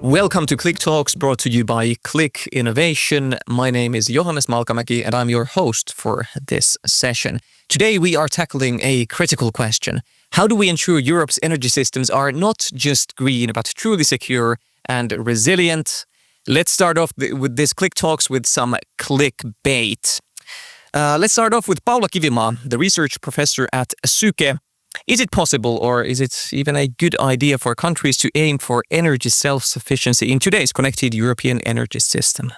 Welcome to CLIC Talks, brought to you by CLIC Innovation. My name is Johannes Malkamäki and I'm your host for this session. Today we are tackling a critical question. How do we ensure Europe's energy systems are not just green, but truly secure and resilient? Let's start off with this CLIC Talks with some clickbait. Let's start off with Paula Kivimaa, the research professor at SYKE. Is it possible, or is it even a good idea for countries to aim for energy self-sufficiency in today's connected European energy system?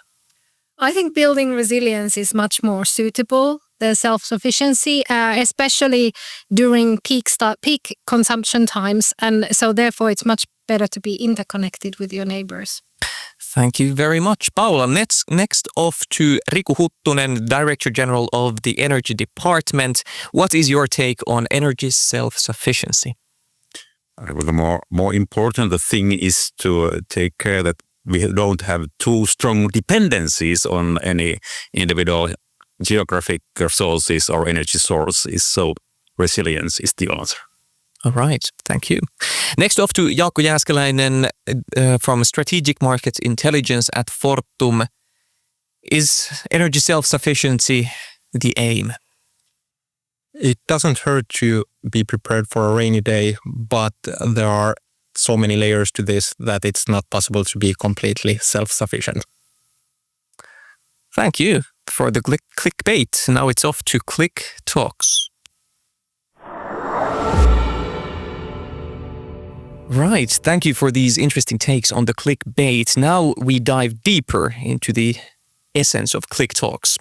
I think building resilience is much more suitable than self-sufficiency, especially during peak consumption times. And so therefore, it's much better to be interconnected with your neighbors. Thank you very much, Paula. Next off to Riku Huttunen, Director General of the Energy Department. What is your take on energy self-sufficiency? The more important thing is to take care that we don't have too strong dependencies on any individual geographic sources or energy sources. So resilience is the answer. All right, thank you. Next off to Jaakko Jääskeläinen from Strategic Market Intelligence at Fortum. Is energy self-sufficiency the aim? It doesn't hurt to be prepared for a rainy day, but there are so many layers to this that it's not possible to be completely self-sufficient. Thank you for the clickbait. Now it's off to CLIC Talks. Right, thank you for these interesting takes on the clickbait. Now we dive deeper into the essence of CLIC Talks.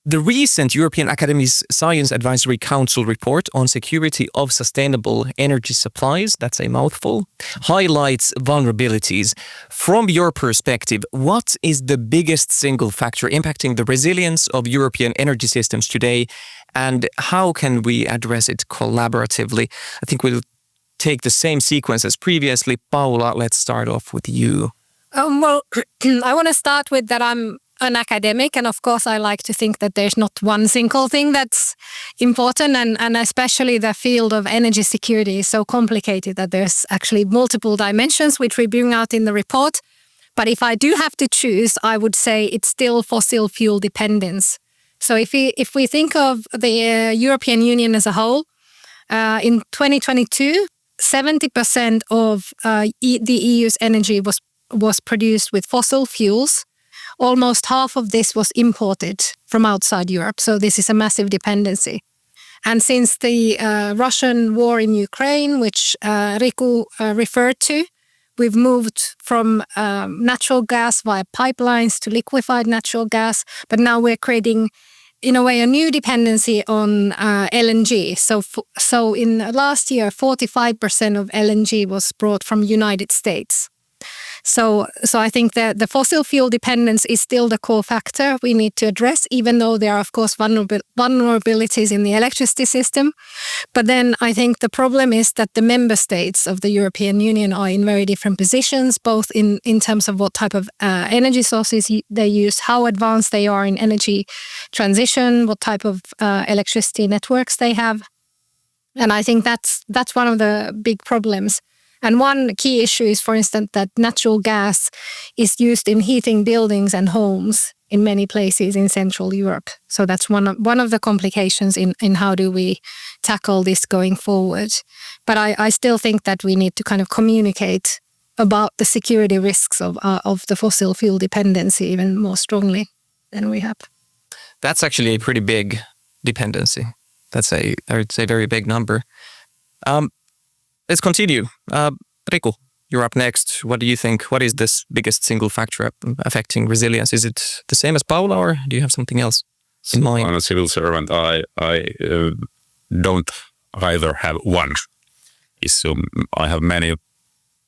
The recent European Academy's Science Advisory Council report on security of sustainable energy supplies, that's a mouthful, highlights vulnerabilities. From your perspective, what is the biggest single factor impacting the resilience of European energy systems today, and how can we address it collaboratively? I think we'll take the same sequence as previously. Paula, let's start off with you. I want to start with that I'm an academic, and of course I like to think that there's not one single thing that's important, and especially the field of energy security is so complicated that there's actually multiple dimensions which we bring out in the report. But if I do have to choose, I would say it's still fossil fuel dependence. So if we think of the European Union as a whole, in 2022, 70% of the EU's energy was produced with fossil fuels. Almost half of this was imported from outside Europe. So this is a massive dependency. And since the Russian war in Ukraine, which Riku referred to, we've moved from natural gas via pipelines to liquefied natural gas. But now we're creating, in a way, a new dependency on LNG. So in last year, 45% of LNG was brought from United States. So I think that the fossil fuel dependence is still the core factor we need to address, even though there are, of course, vulnerabilities in the electricity system. But then I think the problem is that the member states of the European Union are in very different positions, both in terms of what type of energy sources they use, how advanced they are in energy transition, what type of electricity networks they have. And I think that's one of the big problems. And one key issue is, for instance, that natural gas is used in heating buildings and homes in many places in Central Europe. So that's one of the complications in how do we tackle this going forward. But I still think that we need to kind of communicate about the security risks of the fossil fuel dependency even more strongly than we have. That's actually a pretty big dependency. I would say, very big number. Let's continue. Riku, you're up next. What do you think? What is this biggest single factor affecting resilience? Is it the same as Paula, or do you have something else in mind? I'm a civil servant. I don't either have one issue. I have many,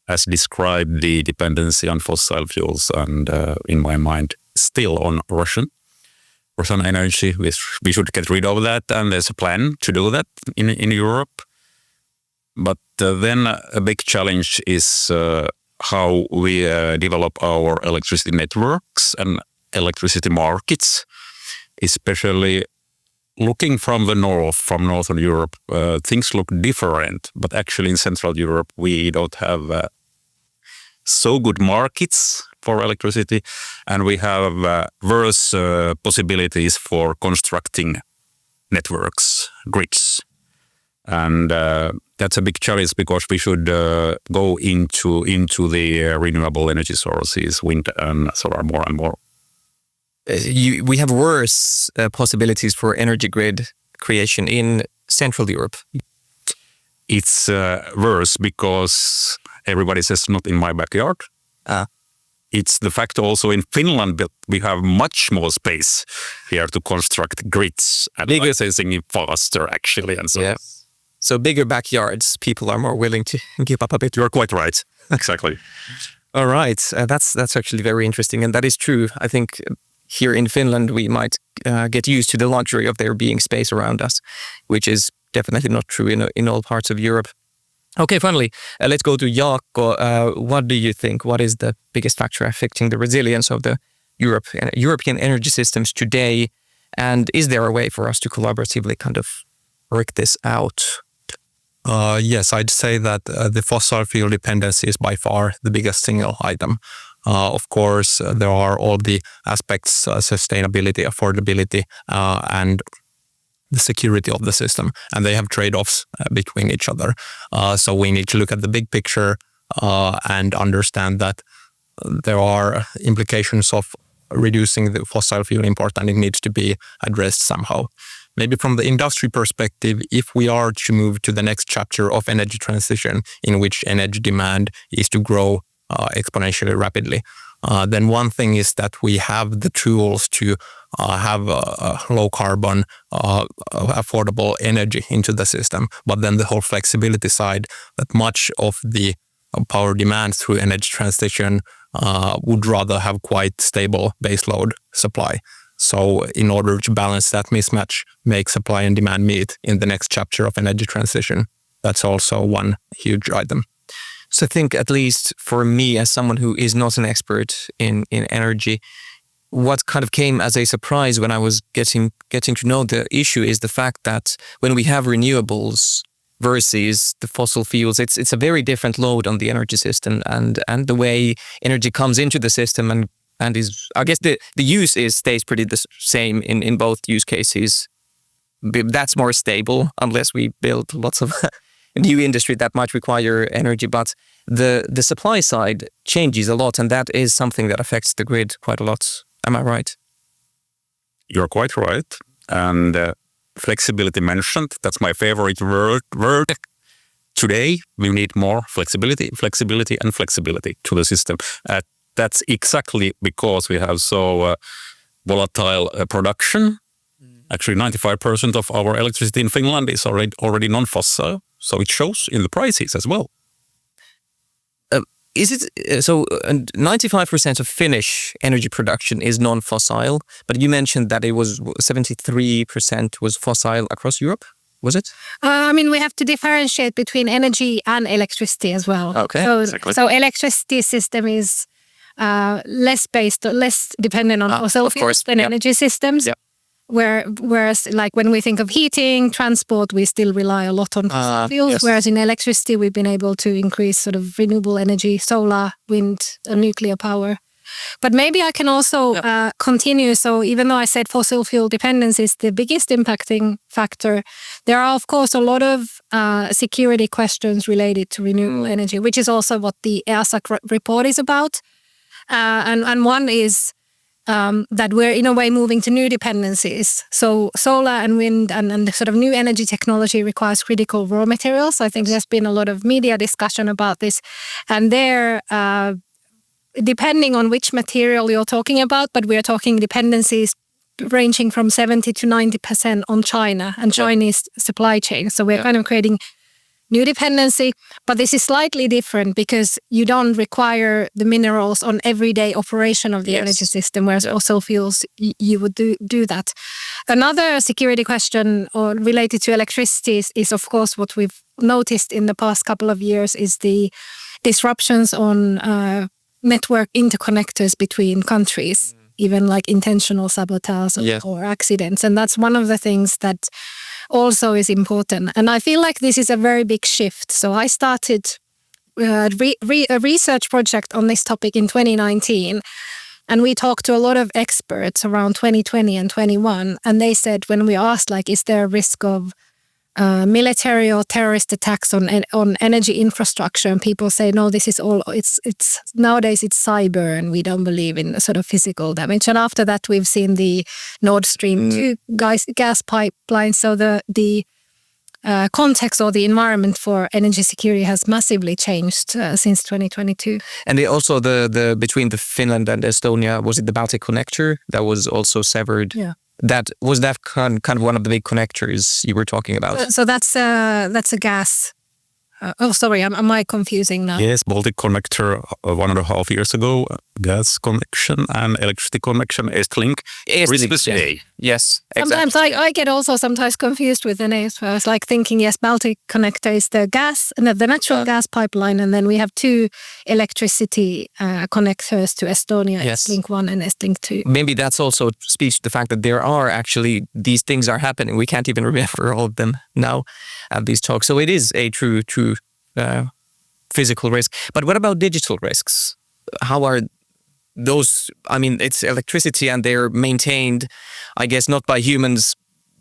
as described, the dependency on fossil fuels and in my mind still on Russian energy. We should get rid of that, and there's a plan to do that in Europe. But then a big challenge is how we develop our electricity networks and electricity markets, especially looking from the north, from Northern Europe. Things look different, but actually in Central Europe we don't have so good markets for electricity, and we have worse possibilities for constructing networks, grids. And that's a big challenge because we should go into the renewable energy sources, wind and solar more and more. We have worse possibilities for energy grid creation in Central Europe. It's worse because everybody says not in my backyard. It's the fact also in Finland that we have much more space here to construct grids and licensing faster actually. And so, so bigger backyards, people are more willing to give up a bit. You're quite right. Exactly. All right. That's actually very interesting. And that is true. I think here in Finland, we might get used to the luxury of there being space around us, which is definitely not true in all parts of Europe. Okay, finally, let's go to Jaakko. What do you think? What is the biggest factor affecting the resilience of the European energy systems today? And is there a way for us to collaboratively kind of work this out? Yes, I'd say that the fossil fuel dependency is by far the biggest single item. Of course, there are all the aspects, sustainability, affordability, and the security of the system, and they have trade-offs between each other. So we need to look at the big picture and understand that there are implications of reducing the fossil fuel import, and it needs to be addressed somehow. Maybe from the industry perspective, if we are to move to the next chapter of energy transition in which energy demand is to grow exponentially rapidly, then one thing is that we have the tools to have low carbon, affordable energy into the system. But then the whole flexibility side, that much of the power demand through energy transition would rather have quite stable baseload supply. So in order to balance that mismatch, make supply and demand meet in the next chapter of energy transition, that's also one huge item. So I think, at least for me, as someone who is not an expert in energy, what kind of came as a surprise when I was getting to know the issue is the fact that when we have renewables versus the fossil fuels, it's a very different load on the energy system, and the way energy comes into the system and is, I guess the use stays pretty the same in both use cases. That's more stable unless we build lots of new industry that might require energy, but the supply side changes a lot, and that is something that affects the grid quite a lot. Am I right? You're quite right. And flexibility mentioned, that's my favorite word. Today, we need more flexibility to the system. That's exactly because we have so volatile production. Actually, 95% of our electricity in Finland is already non-fossil. So it shows in the prices as well. Is it so? 95% of Finnish energy production is non-fossil, but you mentioned that it was 73% was fossil across Europe. Was it? I mean, we have to differentiate between energy and electricity as well. Okay. So electricity system is less dependent on fossil fuels than energy systems. Yep. Whereas like when we think of heating, transport, we still rely a lot on fossil fuels. Yes. Whereas in electricity, we've been able to increase sort of renewable energy, solar, wind, and nuclear power. But maybe I can also continue. So even though I said fossil fuel dependence is the biggest impacting factor, there are of course a lot of security questions related to renewable energy, which is also what the SYKE report is about. And one is that we're in a way moving to new dependencies. So solar and wind and the sort of new energy technology requires critical raw materials. I think there's been a lot of media discussion about this. And there, depending on which material you're talking about, but we're talking dependencies ranging from 70 to 90% on China and Chinese supply chain. So we're kind of creating new dependency, but this is slightly different because you don't require the minerals on everyday operation of the energy system, whereas fossil fuels, you would do that. Another security question related to electricity is of course what we've noticed in the past couple of years is the disruptions on network interconnectors between countries, even like intentional sabotage or accidents. And that's one of the things that also is important. And I feel like this is a very big shift. So I started a research project on this topic in 2019. And we talked to a lot of experts around 2020 and 21. And they said, when we asked, like, is there a risk of military or terrorist attacks on energy infrastructure, and people say no, this is all it's nowadays it's cyber, and we don't believe in sort of physical damage. And after that, we've seen the Nord Stream 2 gas pipeline. So the context or the environment for energy security has massively changed since 2022. And also the between the Finland and Estonia, was it the Baltic connector that was also severed? Yeah. That kind of one of the big connectors you were talking about. So that's a gas. Am I confusing now? Yes, Baltic connector 1.5 years ago, gas connection and electricity connection, SYKE. Yes, Sometimes exactly. I get also sometimes confused with the names. I was like thinking, yes, Baltic connector is the gas, the natural gas pipeline, and then we have two electricity connectors to Estonia, Yes. SYKE 1 and SYKE 2. Maybe that's also speaks to the fact that there are actually these things are happening. We can't even remember all of them now at these talks. So it is a true physical risk. But what about digital risks? How are those? I mean, it's electricity and they're maintained, I guess, not by humans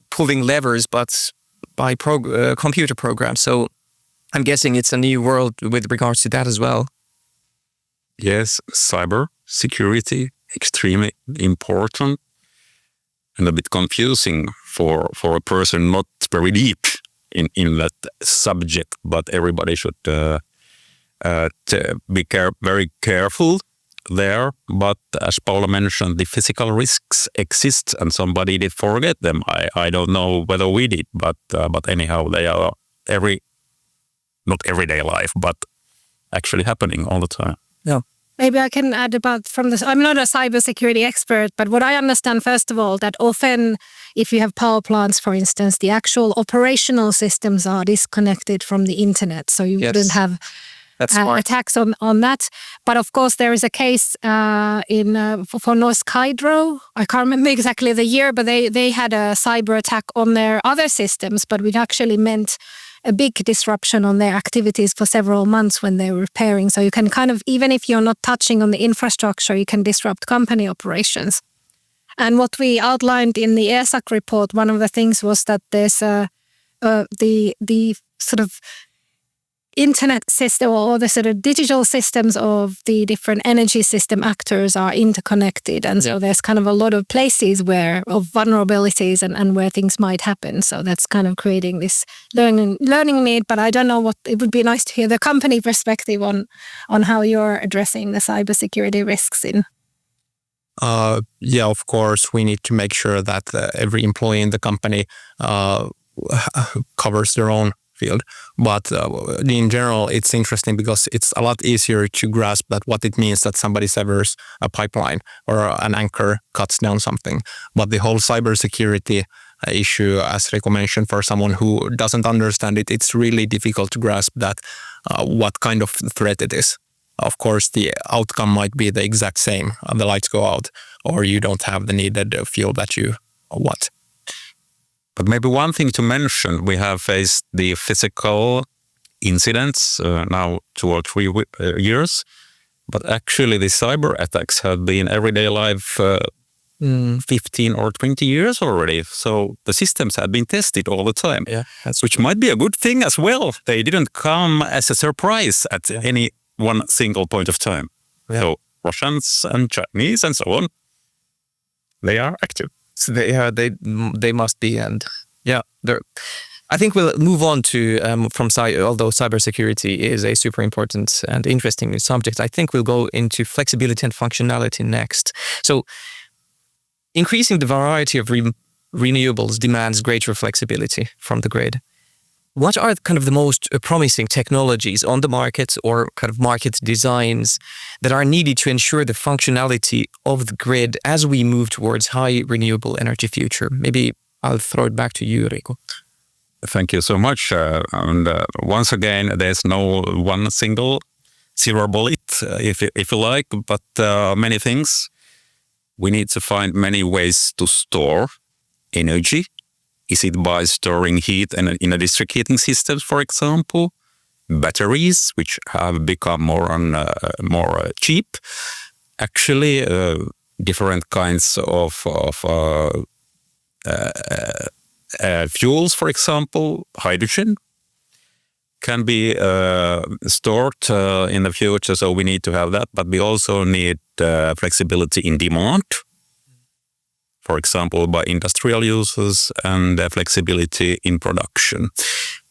pulling levers, but by computer programs. So I'm guessing it's a new world with regards to that as well. Yes, cyber security, extremely important and a bit confusing for a person not very deep in that subject, but everybody should be very careful there. But as Paula mentioned, the physical risks exist, and somebody did forget them. I don't know whether we did, but anyhow, they are not everyday life, but actually happening all the time. Yeah. Maybe I can add about from this. I'm not a cybersecurity expert, but what I understand, first of all, that often if you have power plants, for instance, the actual operational systems are disconnected from the internet. So you wouldn't have attacks on that. But of course, there is a case for Norsk Hydro. I can't remember exactly the year, but they had a cyber attack on their other systems, but it actually meant a big disruption on their activities for several months when they were repairing. So you can kind of, even if you're not touching on the infrastructure, you can disrupt company operations. And what we outlined in the SYKE report, one of the things was that there's the sort of internet system or the sort of digital systems of the different energy system actors are interconnected. And so there's kind of a lot of places of vulnerabilities and where things might happen. So that's kind of creating this learning need. But I don't know it would be nice to hear the company perspective on how you're addressing the cybersecurity risks in. Of course, we need to make sure that every employee in the company covers their own field. But in general, it's interesting because it's a lot easier to grasp that what it means that somebody severs a pipeline or an anchor cuts down something. But the whole cybersecurity issue, as Rico mentioned, for someone who doesn't understand it, it's really difficult to grasp that what kind of threat it is. Of course, the outcome might be the exact same. The lights go out or you don't have the needed fuel that you want. But maybe one thing to mention, we have faced the physical incidents now 2 or 3 years, but actually the cyber attacks have been everyday life 15 or 20 years already. So the systems have been tested all the time, which might be a good thing as well. They didn't come as a surprise at any one single point of time. Yeah. So Russians and Chinese and so on, they are active. So they must be, and I think we'll move on to although cybersecurity is a super important and interesting subject, I think we'll go into flexibility and functionality next. So increasing the variety of renewables demands greater flexibility from the grid. What are kind of the most promising technologies on the market or kind of market designs that are needed to ensure the functionality of the grid as we move towards high renewable energy future? Maybe I'll throw it back to you, Rico. Thank you so much. Once again, there's no one single silver bullet, if you like, but many things. We need to find many ways to store energy. Is it by storing heat in a district heating system, for example? batteries, which have become more cheap. Actually, different kinds of fuels, for example, hydrogen, can be stored in the future. So we need to have that, but we also need flexibility in demand, for example, by industrial users, and flexibility in production,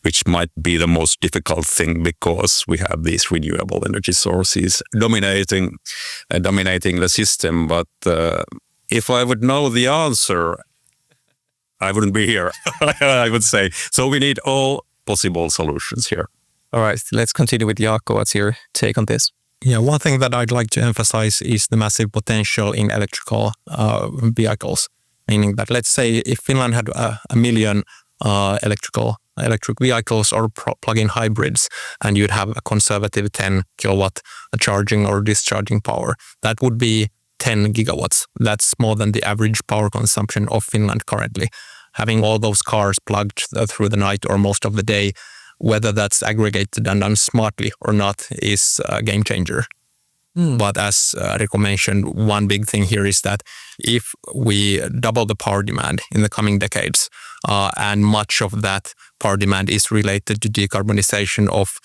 which might be the most difficult thing because we have these renewable energy sources dominating the system. But if I would know the answer, I wouldn't be here, I would say. So we need all possible solutions here. All right, let's continue with Jaakko. What's your take on this? Yeah, one thing that I'd like to emphasize is the massive potential in electrical vehicles. Meaning that, let's say, if Finland had a million electric vehicles or plug-in hybrids, and you'd have a conservative 10 kilowatt charging or discharging power, that would be 10 gigawatts. That's more than the average power consumption of Finland currently. Having all those cars plugged through the night or most of the day, whether that's aggregated and done smartly or not, is a game changer. But as Rico mentioned, one big thing here is that if we double the power demand in the coming decades, and much of that power demand is related to decarbonization of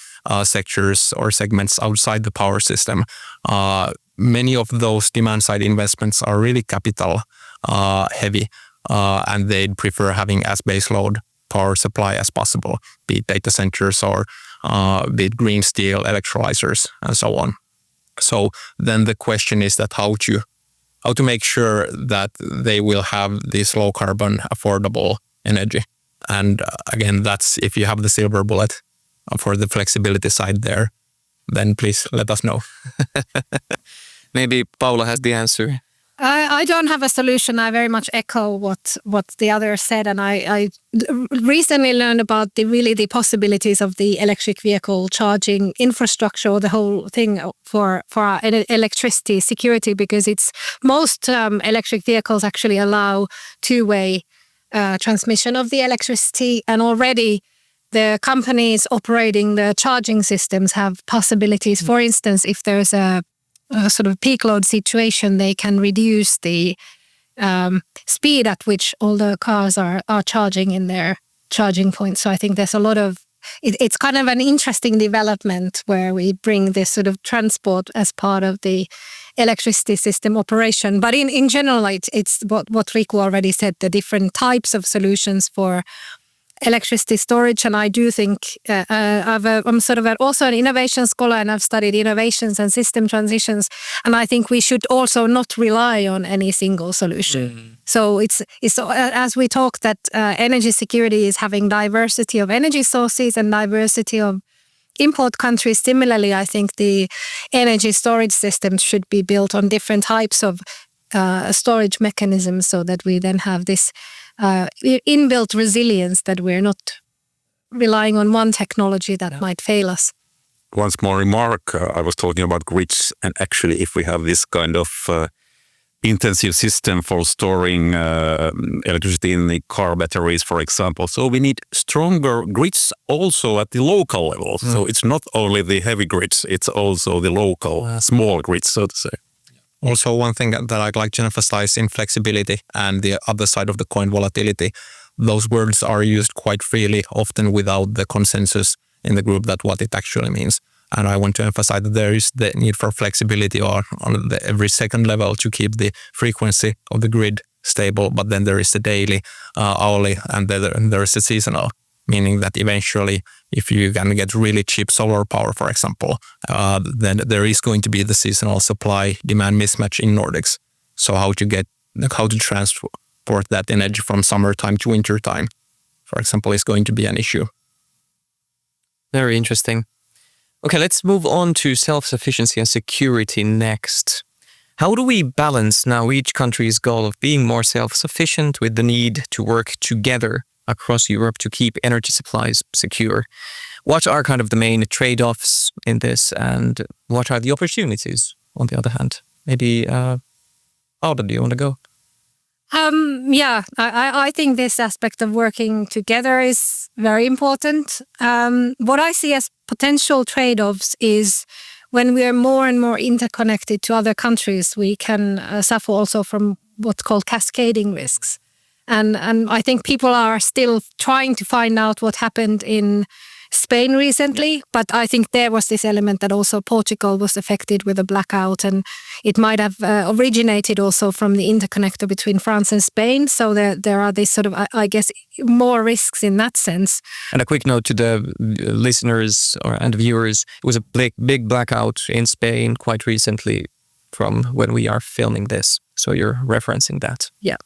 sectors or segments outside the power system, many of those demand-side investments are really capital heavy, and they'd prefer having as baseload power supply as possible, be it data centers or be it green steel, electrolyzers, and so on. So then the question is that how to make sure that they will have this low carbon, affordable energy. And again, that's if you have the silver bullet for the flexibility side there, then please let us know. Maybe Paula has the answer. I don't have a solution. I very much echo what the others said, and I recently learned about the possibilities of the electric vehicle charging infrastructure, or the whole thing for our electricity security, because most electric vehicles actually allow two-way transmission of the electricity, and already the companies operating the charging systems have possibilities. For instance, if there's a sort of peak load situation, they can reduce the speed at which all the cars are charging in their charging points. So I think there's a lot of, it's kind of an interesting development where we bring this sort of transport as part of the electricity system operation. But in general, it's what Riku already said, the different types of solutions for electricity storage. And I do think I'm sort of also an innovation scholar, and I've studied innovations and system transitions. And I think we should also not rely on any single solution. So it's as we talk that energy security is having diversity of energy sources and diversity of import countries. Similarly, I think the energy storage systems should be built on different types of storage mechanisms, so that we then have this inbuilt resilience, that we're not relying on one technology that might fail us. One small remark, I was talking about grids, and actually if we have this kind of intensive system for storing electricity in the car batteries, for example, so we need stronger grids also at the local level. So it's not only the heavy grids, it's also the local small grids, so to say. Also, one thing that I'd like to emphasize in flexibility and the other side of the coin, volatility, those words are used quite freely, often without the consensus in the group that what it actually means. And I want to emphasize that there is the need for flexibility on the every second level to keep the frequency of the grid stable. But then there is the daily, hourly, and then there is the seasonal, meaning that eventually if you can get really cheap solar power, for example, then there is going to be the seasonal supply-demand mismatch in Nordics. So how to transport that energy from summertime to wintertime, for example, is going to be an issue. Very interesting. Okay, let's move on to self-sufficiency and security next. How do we balance now each country's goal of being more self-sufficient with the need to work together across Europe to keep energy supplies secure? What are kind of the main trade-offs in this, and what are the opportunities on the other hand? Maybe, Paula, do you want to go? I think this aspect of working together is very important. What I see as potential trade-offs is when we are more and more interconnected to other countries, we can suffer also from what's called cascading risks. And I think people are still trying to find out what happened in Spain recently, but I think there was this element that also Portugal was affected with a blackout, and it might have originated also from the interconnector between France and Spain. So there are these sort of, I guess, more risks in that sense. And a quick note to the listeners and viewers, it was a big blackout in Spain quite recently from when we are filming this. So you're referencing that. Yeah.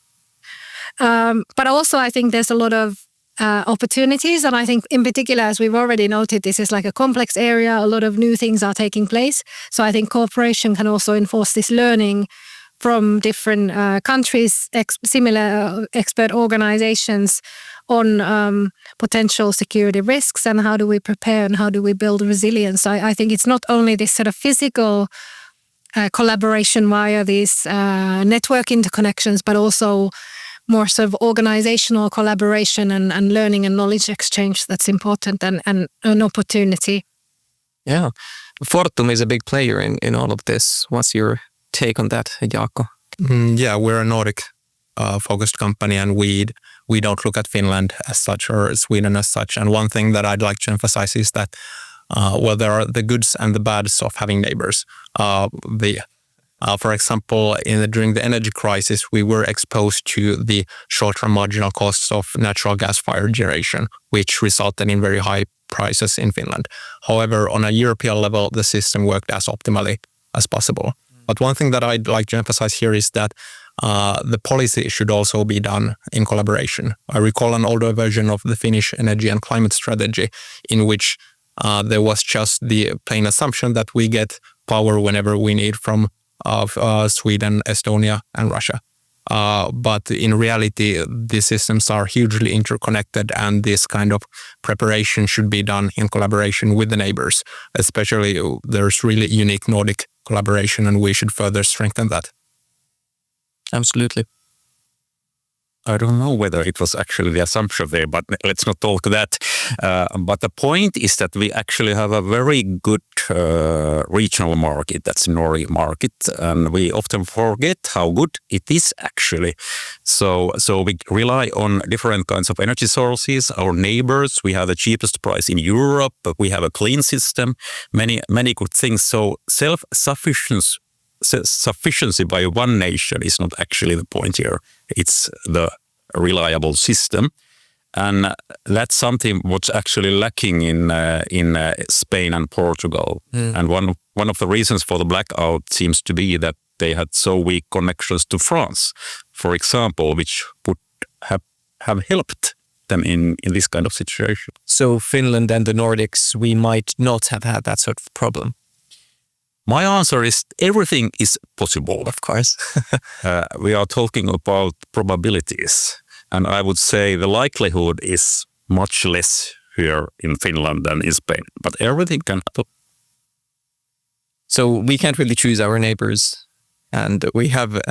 But also I think there's a lot of opportunities. And I think in particular, as we've already noted, this is like a complex area. A lot of new things are taking place. So I think cooperation can also enforce this learning from different countries, similar expert organizations on potential security risks and how do we prepare and how do we build resilience. I think it's not only this sort of physical collaboration via these network interconnections, but also more sort of organizational collaboration and learning and knowledge exchange that's important and an opportunity. Yeah. Fortum is a big player in all of this. What's your take on that, Jaakko? We're a Nordic focused company, and we don't look at Finland as such or Sweden as such. And one thing that I'd like to emphasize is that there are the goods and the bads of having neighbors. For example, during the energy crisis, we were exposed to the short-term marginal costs of natural gas-fired generation, which resulted in very high prices in Finland. However, on a European level, the system worked as optimally as possible. But one thing that I'd like to emphasize here is that the policy should also be done in collaboration. I recall an older version of the Finnish energy and climate strategy in which there was just the plain assumption that we get power whenever we need from Sweden, Estonia, and Russia. But in reality, these systems are hugely interconnected, and this kind of preparation should be done in collaboration with the neighbors. Especially, there's really unique Nordic collaboration, and we should further strengthen that. Absolutely. I don't know whether it was actually the assumption there, but let's not talk that. But the point is that we actually have a very good regional market, that's the Nordic market, and we often forget how good it is actually. So we rely on different kinds of energy sources, our neighbors, we have the cheapest price in Europe, but we have a clean system, many good things. So self-sufficiency by one nation is not actually the point here. It's the reliable system. And that's something what's actually lacking in Spain and Portugal. And one of the reasons for the blackout seems to be that they had so weak connections to France, for example, which would have helped them in this kind of situation. So Finland and the Nordics, we might not have had that sort of problem. My answer is everything is possible. Of course. We are talking about probabilities. And I would say the likelihood is much less here in Finland than in Spain. But everything can happen. So we can't really choose our neighbors. And we have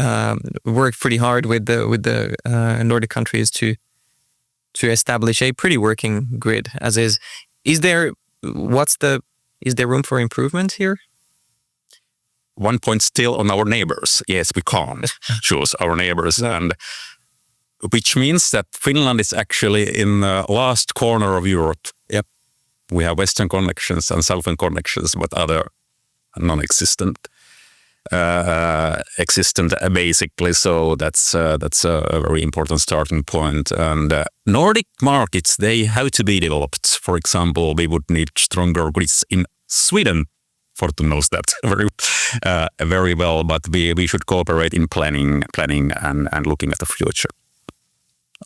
worked pretty hard with the Nordic countries to establish a pretty working grid as is. Is there room for improvement here? One point still on our neighbors. Yes, we can't choose our neighbors, and which means that Finland is actually in the last corner of Europe. Yep, we have Western connections and Southern connections, but other non-existent, existent basically. So that's a very important starting point. And Nordic markets, they have to be developed. For example, we would need stronger grids in Sweden. Fortum knows that very well, but we should cooperate in planning and looking at the future.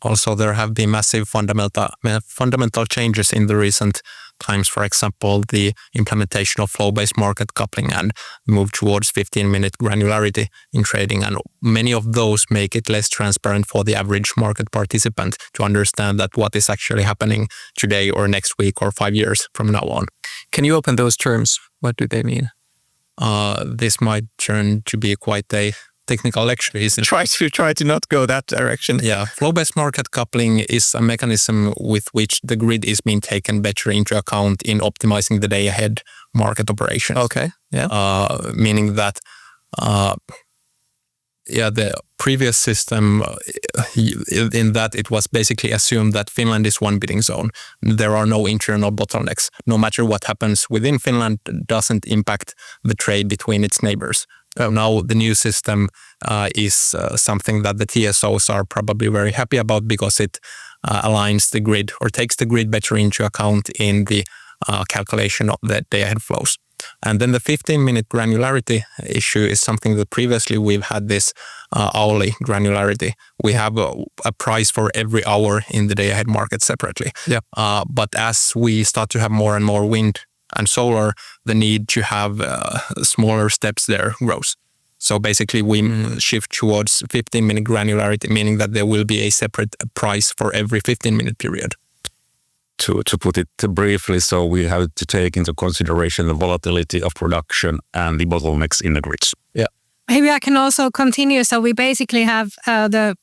Also, there have been massive fundamental changes in the recent times. For example, the implementation of flow-based market coupling and move towards 15-minute granularity in trading. And many of those make it less transparent for the average market participant to understand that what is actually happening today or next week or 5 years from now on. Can you open those terms? What do they mean? This might turn to be quite a technical lecture, isn't it? Try to not go that direction. Yeah, flow-based market coupling is a mechanism with which the grid is being taken better into account in optimizing the day-ahead market operations. Okay, yeah. Meaning that, the previous system, in that it was basically assumed that Finland is one bidding zone. There are no internal bottlenecks. No matter what happens within Finland, doesn't impact the trade between its neighbors. Now the new system is something that the TSOs are probably very happy about because it aligns the grid or takes the grid better into account in the calculation of the day-ahead flows. And then the 15-minute granularity issue is something that previously we've had this hourly granularity. We have a price for every hour in the day-ahead market separately. Yeah. But as we start to have more and more wind and solar, the need to have smaller steps there grows. So basically we shift towards 15-minute granularity, meaning that there will be a separate price for every 15-minute period. To put it briefly, so we have to take into consideration the volatility of production and the bottlenecks in the grids. Yeah. Maybe I can also continue. So we basically have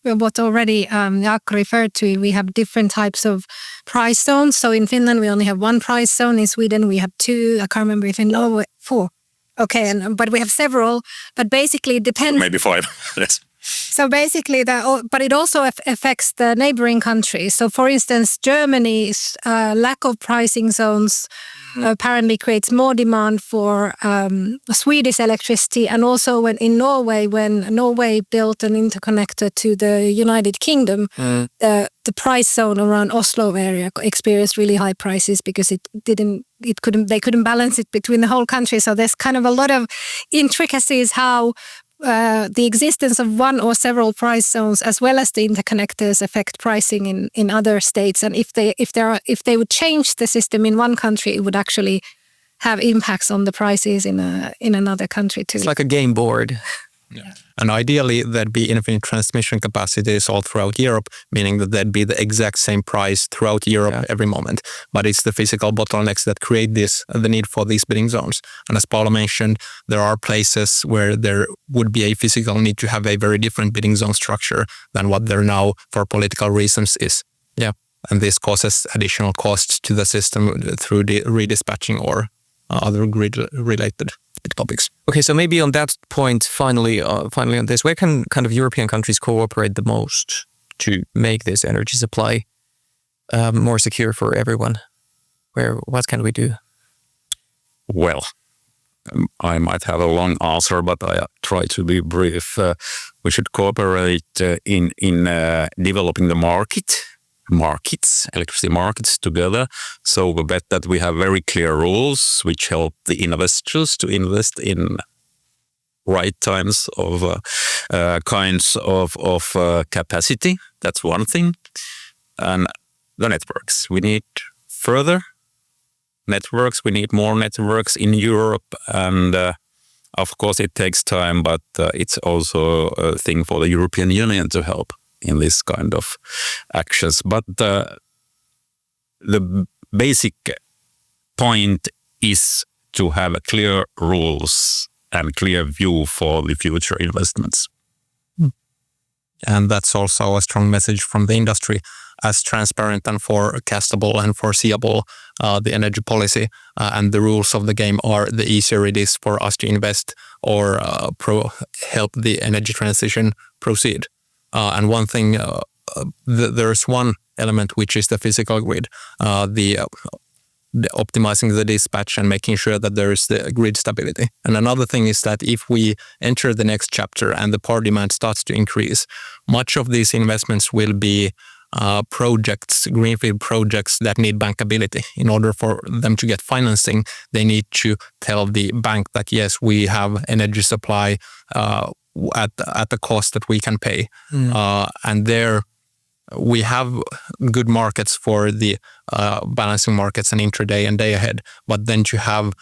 what already Jaakko referred to. We have different types of price zones. So in Finland, we only have one price zone. In Sweden, we have two. I can't remember if in Norway, 4. Okay, but we have several. But basically it depends. Maybe 5, yes. So basically, but it also affects the neighboring countries. So for instance, Germany's lack of pricing zones apparently creates more demand for Swedish electricity. And also when Norway built an interconnector to the United Kingdom, the price zone around Oslo area experienced really high prices because they couldn't balance it between the whole country. So there's kind of a lot of intricacies how the existence of one or several price zones, as well as the interconnectors, affect pricing in other states. And if they would change the system in one country, it would actually have impacts on the prices in another country too. It's like a game board. Yeah. And ideally, there'd be infinite transmission capacities all throughout Europe, meaning that there'd be the exact same price throughout Europe every moment. But it's the physical bottlenecks that create the need for these bidding zones. And as Paula mentioned, there are places where there would be a physical need to have a very different bidding zone structure than what there now, for political reasons, is. Yeah. And this causes additional costs to the system through the redispatching or other grid-related topics. Okay, so maybe on that point, finally on this, where can kind of European countries cooperate the most to make this energy supply more secure for everyone? What can we do? Well, I might have a long answer, but I try to be brief. We should cooperate in developing the electricity markets together. So we bet that we have very clear rules which help the investors to invest in right times of kinds of capacity. That's one thing. And the networks. We need further networks. We need more networks in Europe. And of course, it takes time, but it's also a thing for the European Union to help in this kind of actions. But the basic point is to have clear rules and clear view for the future investments. And that's also a strong message from the industry. As transparent and forecastable and foreseeable the energy policy and the rules of the game are, the easier it is for us to invest or help the energy transition proceed. And one thing, there's one element which is the physical grid, the optimizing the dispatch and making sure that there is the grid stability. And another thing is that if we enter the next chapter and the power demand starts to increase, much of these investments will be greenfield projects that need bankability. In order for them to get financing, they need to tell the bank that yes, we have energy supply at the cost that we can pay. And there we have good markets for the balancing markets and intraday and day ahead, but then to have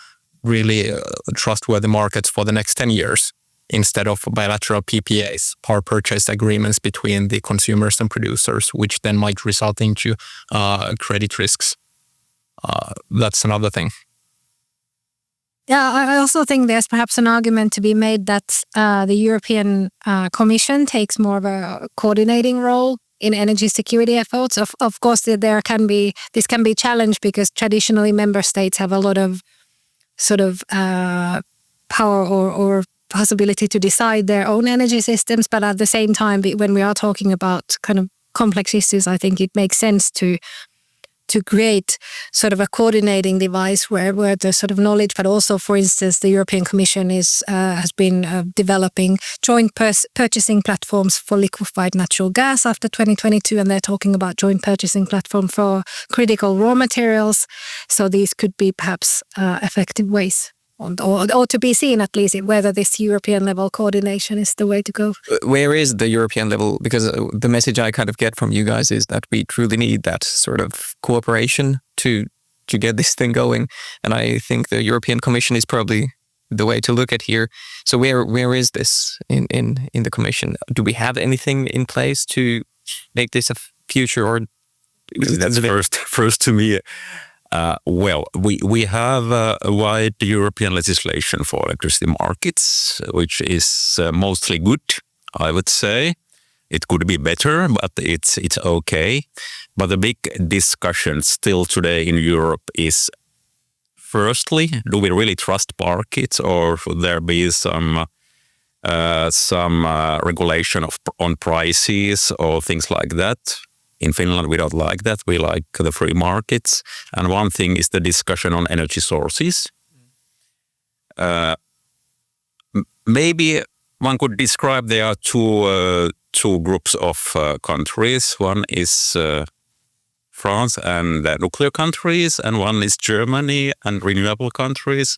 really trustworthy markets for the next 10 years instead of bilateral PPAs, power purchase agreements between the consumers and producers, which then might result into credit risks. That's another thing. Yeah, I also think there's perhaps an argument to be made that the European Commission takes more of a coordinating role in energy security efforts. Of course, this can be challenged because traditionally member states have a lot of sort of power or possibility to decide their own energy systems. But at the same time, when we are talking about kind of complex issues, I think it makes sense to create sort of a coordinating device where the sort of knowledge, but also, for instance, the European Commission has been developing joint purchasing platforms for liquefied natural gas after 2022, and they're talking about joint purchasing platform for critical raw materials. So these could be perhaps effective ways. Or to be seen at least whether this European level coordination is the way to go. Where is the European level? Because the message I kind of get from you guys is that we truly need that sort of cooperation to get this thing going. And I think the European Commission is probably the way to look at here. So where is this in the Commission? Do we have anything in place to make this a future? Or that's first to me. Well, we have a wide European legislation for electricity markets, which is mostly good, I would say. It could be better, but it's okay. But the big discussion still today in Europe is, firstly, do we really trust markets, or should there be some regulation on prices or things like that? In Finland, we don't like that. We like the free markets. And one thing is the discussion on energy sources. Maybe one could describe there are two groups of countries. One is France and the nuclear countries, and one is Germany and renewable countries.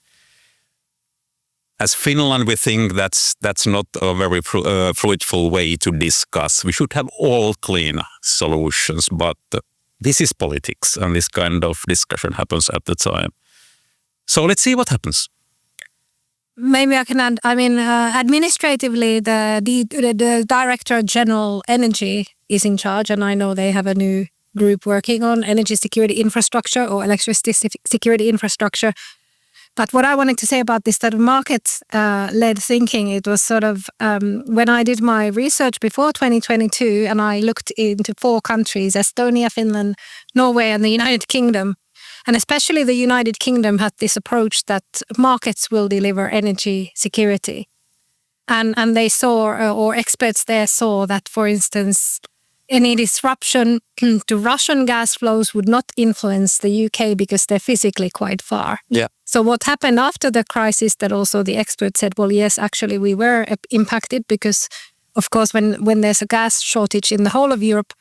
As Finland, we think that's not a very fruitful way to discuss. We should have all clean solutions, but this is politics, and this kind of discussion happens at the time. So let's see what happens. Maybe I can add. I mean, administratively, the Director General Energy is in charge, and I know they have a new group working on energy security infrastructure or electricity security infrastructure. But what I wanted to say about this sort of market-led thinking, it was sort of when I did my research before 2022 and I looked into 4 countries, Estonia, Finland, Norway and the United Kingdom. And especially the United Kingdom had this approach that markets will deliver energy security. And they saw, or experts there saw that, for instance, any disruption to Russian gas flows would not influence the UK because they're physically quite far. Yeah. So what happened after the crisis, that also the experts said, well, yes, actually we were impacted because, of course, when there's a gas shortage in the whole of Europe,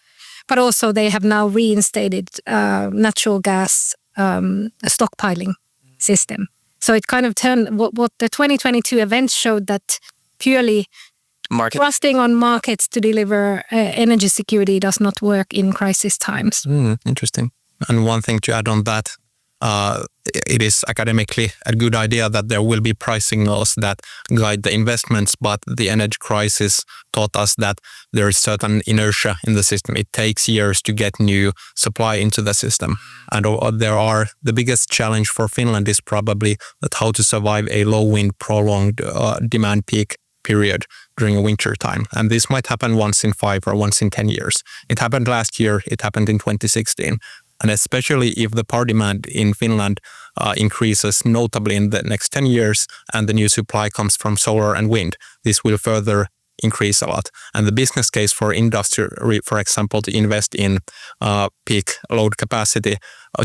but also they have now reinstated natural gas stockpiling system. So it kind of turned, what the 2022 events showed, that purely trusting on markets to deliver energy security does not work in crisis times. Interesting. And one thing to add on that, it is academically a good idea that there will be price signals that guide the investments, but the energy crisis taught us that there is certain inertia in the system. It takes years to get new supply into the system. And the biggest challenge for Finland is probably that how to survive a low wind prolonged demand peak period during a winter time. And this might happen once in 5 or once in 10 years. It happened last year, it happened in 2016. And especially if the power demand in Finland increases notably in the next 10 years and the new supply comes from solar and wind, this will further increase a lot. And the business case for industry, for example, to invest in peak load capacity,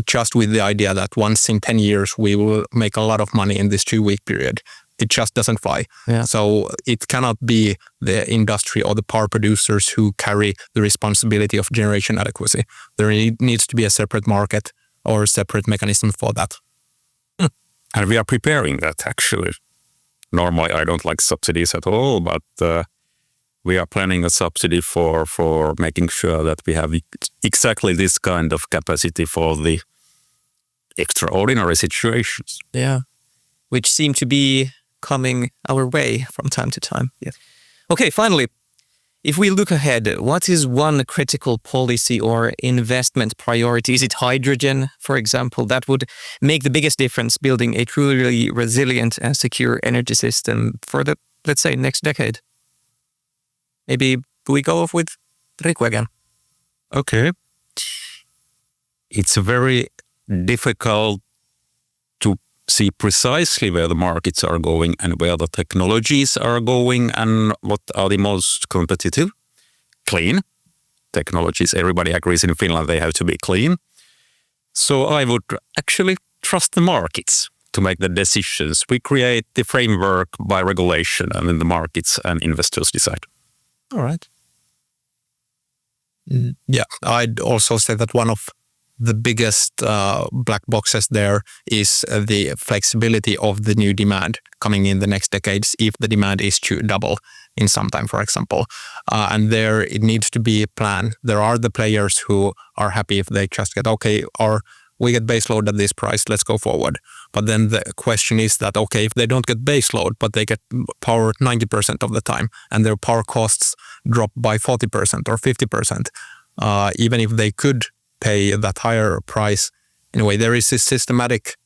just with the idea that once in 10 years we will make a lot of money in this 2-week period, it just doesn't fly. Yeah. So it cannot be the industry or the power producers who carry the responsibility of generation adequacy. There needs to be a separate market or a separate mechanism for that. And we are preparing that, actually. Normally, I don't like subsidies at all, but we are planning a subsidy for making sure that we have exactly this kind of capacity for the extraordinary situations. Yeah. Which seem to be coming our way from time to time. Yes. Okay, finally, if we look ahead, what is one critical policy or investment priority? Is it hydrogen, for example, that would make the biggest difference building a truly resilient and secure energy system for the, let's say, next decade? Maybe we go off with Riku again. Okay. It's very difficult to see precisely where the markets are going and where the technologies are going and what are the most competitive. Clean technologies. Everybody agrees in Finland they have to be clean. So I would actually trust the markets to make the decisions. We create the framework by regulation and then the markets and investors decide. All right. Yeah, I'd also say that one of the biggest black boxes there is the flexibility of the new demand coming in the next decades if the demand is to double in some time, for example. And there it needs to be a plan. There are the players who are happy if they just get, okay, or we get baseload at this price, let's go forward. But then the question is that, okay, if they don't get baseload, but they get power 90% of the time and their power costs drop by 40% or 50%, even if they could pay that higher price, in a way, there is this systematic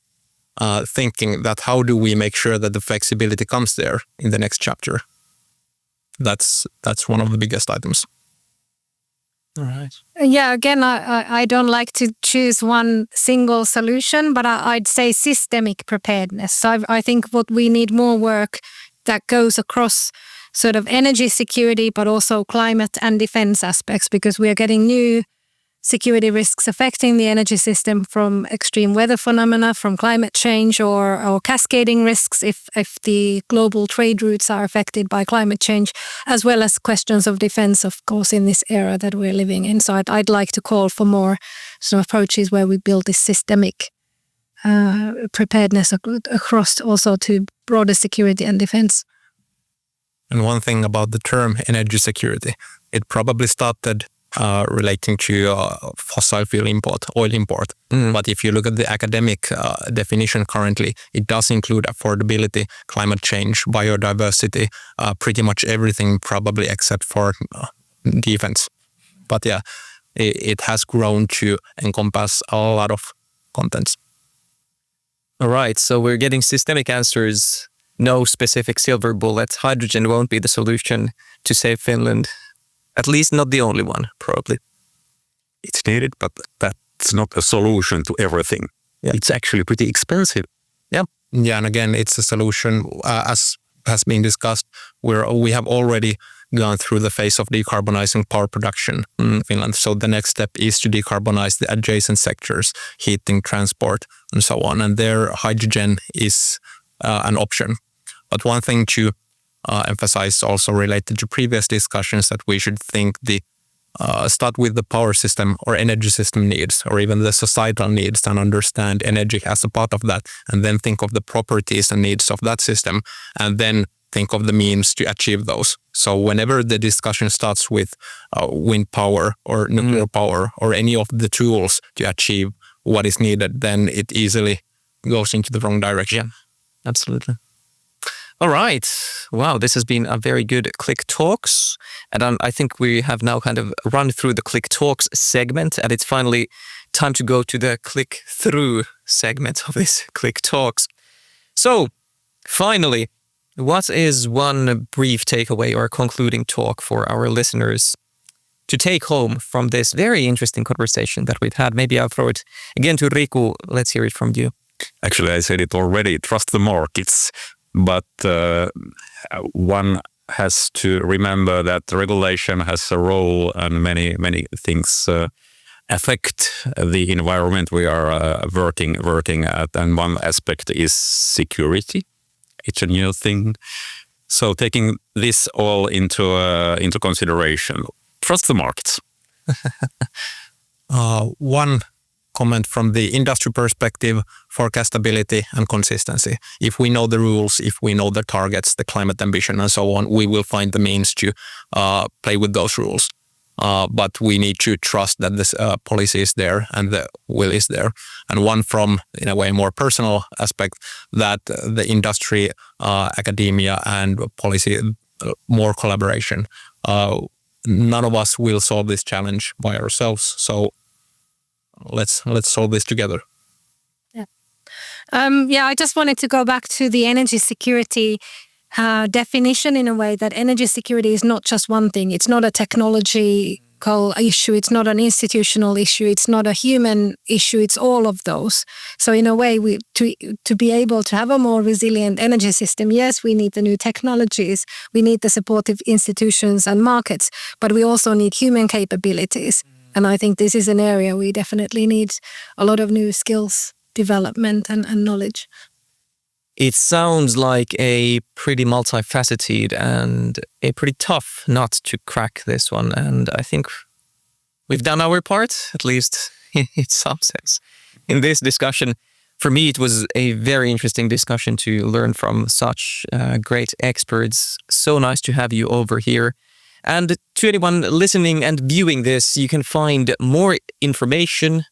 thinking that how do we make sure that the flexibility comes there in the next chapter? That's one of the biggest items. All right. Yeah, again, I don't like to choose one single solution, but I'd say systemic preparedness. So I think what we need more work that goes across sort of energy security, but also climate and defense aspects, because we are getting new security risks affecting the energy system from extreme weather phenomena, from climate change, or cascading risks if the global trade routes are affected by climate change, as well as questions of defense, of course, in this era that we're living in. So I'd like to call for more sort of approaches where we build this systemic preparedness across also to broader security and defense. And one thing about the term energy security, it probably started relating to fossil fuel import, oil import. But if you look at the academic definition currently, it does include affordability, climate change, biodiversity, pretty much everything probably except for defense. But yeah, it has grown to encompass a lot of contents. All right, so we're getting systemic answers, no specific silver bullet. Hydrogen won't be the solution to save Finland. At least not the only one, probably. It's needed, but that's not a solution to everything. Yeah. It's actually pretty expensive. Yeah. Yeah, and again, it's a solution, as has been discussed, we have already gone through the phase of decarbonizing power production in Finland. So the next step is to decarbonize the adjacent sectors, heating, transport, and so on. And there, hydrogen is an option. But one thing to emphasize also related to previous discussions that we should think start with the power system or energy system needs, or even the societal needs, and understand energy as a part of that, and then think of the properties and needs of that system, and then think of the means to achieve those. So whenever the discussion starts with wind power or nuclear power or any of the tools to achieve what is needed, then it easily goes into the wrong direction. Yeah, absolutely. All right. Wow, this has been a very good CLIC Talks. And I think we have now kind of run through the CLIC Talks segment, and it's finally time to go to the CLIC Through segment of this CLIC Talks. So, finally, what is one brief takeaway or concluding talk for our listeners to take home from this very interesting conversation that we've had? Maybe I'll throw it again to Riku. Let's hear it from you. Actually, I said it already. Trust the markets. But one has to remember that regulation has a role, and many things affect the environment we are working at. And one aspect is security. It's a new thing. So taking this all into consideration, trust the markets. One comment from the industry perspective, forecastability and consistency. If we know the rules, if we know the targets, the climate ambition and so on, we will find the means to play with those rules. But we need to trust that this policy is there and the will is there. And one from, in a way, more personal aspect, that the industry, academia and policy, more collaboration. none of us will solve this challenge by ourselves. So let's solve this together. I just wanted to go back to the energy security definition in a way that energy security is not just one thing. It's not a technological issue. It's not an institutional issue. It's not a human issue. It's all of those. So in a way, to be able to have a more resilient energy system, yes, we need the new technologies. We need the supportive institutions and markets, but we also need human capabilities. And I think this is an area we definitely need a lot of new skills development and knowledge. It sounds like a pretty multifaceted and a pretty tough nut to crack, this one. And I think we've done our part, at least in some sense. In this discussion, for me, it was a very interesting discussion to learn from such great experts. So nice to have you over here. And to anyone listening and viewing this, you can find more information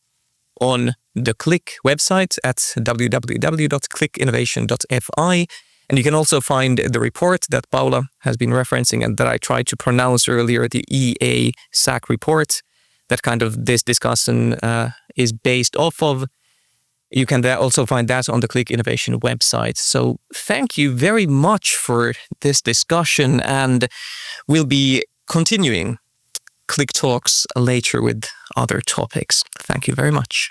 on the CLIC website at www.clicinnovation.fi. And you can also find the report that Paula has been referencing and that I tried to pronounce earlier, the SYKE report, that kind of this discussion is based off of. You can also find that on the CLIC Innovation website. So thank you very much for this discussion, and we'll be continuing CLIC Talks later with other topics. Thank you very much.